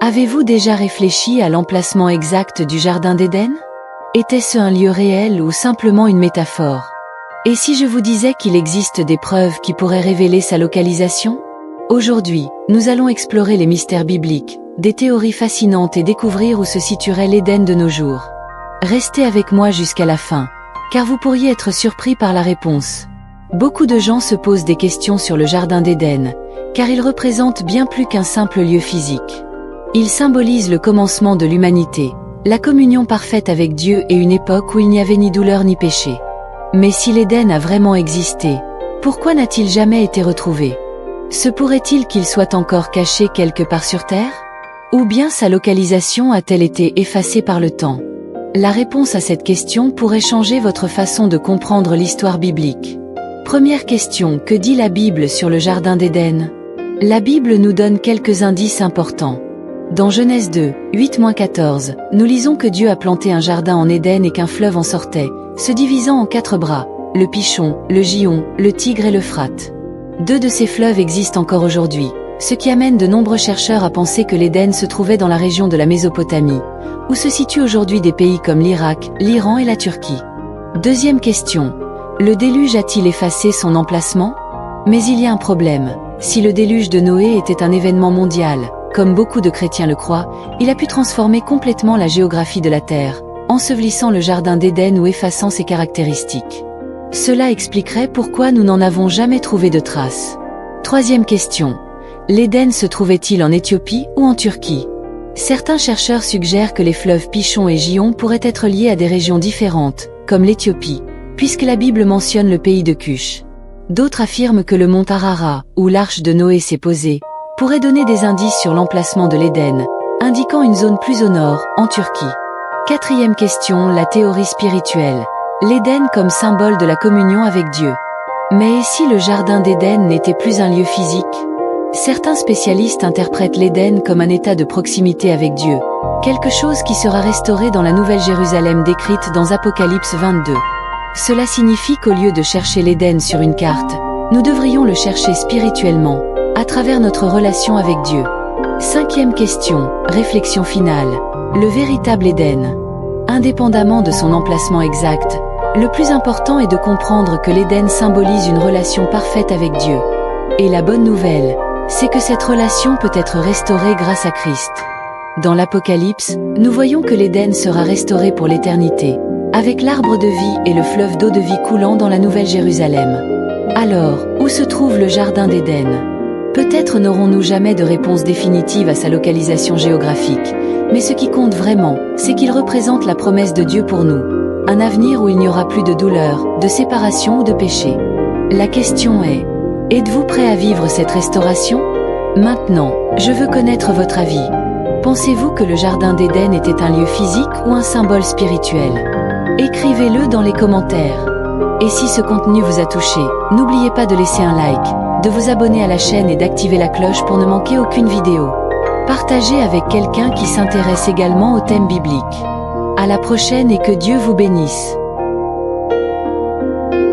Avez-vous déjà réfléchi à l'emplacement exact du Jardin d'Éden? Était-ce un lieu réel ou simplement une métaphore? Et si je vous disais qu'il existe des preuves qui pourraient révéler sa localisation? Aujourd'hui, nous allons explorer les mystères bibliques, des théories fascinantes et découvrir où se situerait l'Éden de nos jours. Restez avec moi jusqu'à la fin, car vous pourriez être surpris par la réponse. Beaucoup de gens se posent des questions sur le Jardin d'Éden, car il représente bien plus qu'un simple lieu physique. Il symbolise le commencement de l'humanité, la communion parfaite avec Dieu et une époque où il n'y avait ni douleur ni péché. Mais si l'Éden a vraiment existé, pourquoi n'a-t-il jamais été retrouvé? Se pourrait-il qu'il soit encore caché quelque part sur Terre? Ou bien sa localisation a-t-elle été effacée par le temps? La réponse à cette question pourrait changer votre façon de comprendre l'histoire biblique. Première question, que dit la Bible sur le Jardin d'Éden? La Bible nous donne quelques indices importants. Dans Genèse 2, 8-14, nous lisons que Dieu a planté un jardin en Éden et qu'un fleuve en sortait, se divisant en 4 bras, le Pichon, le Gihon, le Tigre et l'Euphrate. 2 de ces fleuves existent encore aujourd'hui, ce qui amène de nombreux chercheurs à penser que l'Éden se trouvait dans la région de la Mésopotamie, où se situent aujourd'hui des pays comme l'Irak, l'Iran et la Turquie. Deuxième question, le déluge a-t-il effacé son emplacement? Mais il y a un problème, si le déluge de Noé était un événement mondial, comme beaucoup de chrétiens le croient, il a pu transformer complètement la géographie de la Terre, ensevelissant le Jardin d'Éden ou effaçant ses caractéristiques. Cela expliquerait pourquoi nous n'en avons jamais trouvé de traces. Troisième question. L'Éden se trouvait-il en Éthiopie ou en Turquie? Certains chercheurs suggèrent que les fleuves Pichon et Gihon pourraient être liés à des régions différentes, comme l'Éthiopie, puisque la Bible mentionne le pays de Cush. D'autres affirment que le mont Ararat, où l'arche de Noé s'est posée, pourrait donner des indices sur l'emplacement de l'Éden, indiquant une zone plus au nord, en Turquie. Quatrième question, la théorie spirituelle. L'Éden comme symbole de la communion avec Dieu. Mais et si le Jardin d'Éden n'était plus un lieu physique? Certains spécialistes interprètent l'Éden comme un état de proximité avec Dieu, quelque chose qui sera restauré dans la Nouvelle Jérusalem décrite dans Apocalypse 22. Cela signifie qu'au lieu de chercher l'Éden sur une carte, nous devrions le chercher spirituellement, à travers notre relation avec Dieu. Cinquième question, réflexion finale. Le véritable Éden. Indépendamment de son emplacement exact, le plus important est de comprendre que l'Éden symbolise une relation parfaite avec Dieu. Et la bonne nouvelle, c'est que cette relation peut être restaurée grâce à Christ. Dans l'Apocalypse, nous voyons que l'Éden sera restauré pour l'éternité, avec l'arbre de vie et le fleuve d'eau de vie coulant dans la Nouvelle Jérusalem. Alors, où se trouve le Jardin d'Éden? Peut-être n'aurons-nous jamais de réponse définitive à sa localisation géographique, mais ce qui compte vraiment, c'est qu'il représente la promesse de Dieu pour nous, un avenir où il n'y aura plus de douleur, de séparation ou de péché. La question est, êtes-vous prêt à vivre cette restauration? Maintenant, je veux connaître votre avis. Pensez-vous que le Jardin d'Éden était un lieu physique ou un symbole spirituel? Écrivez-le dans les commentaires. Et si ce contenu vous a touché, n'oubliez pas de laisser un like, de vous abonner à la chaîne et d'activer la cloche pour ne manquer aucune vidéo. Partagez avec quelqu'un qui s'intéresse également au thème biblique. À la prochaine et que Dieu vous bénisse.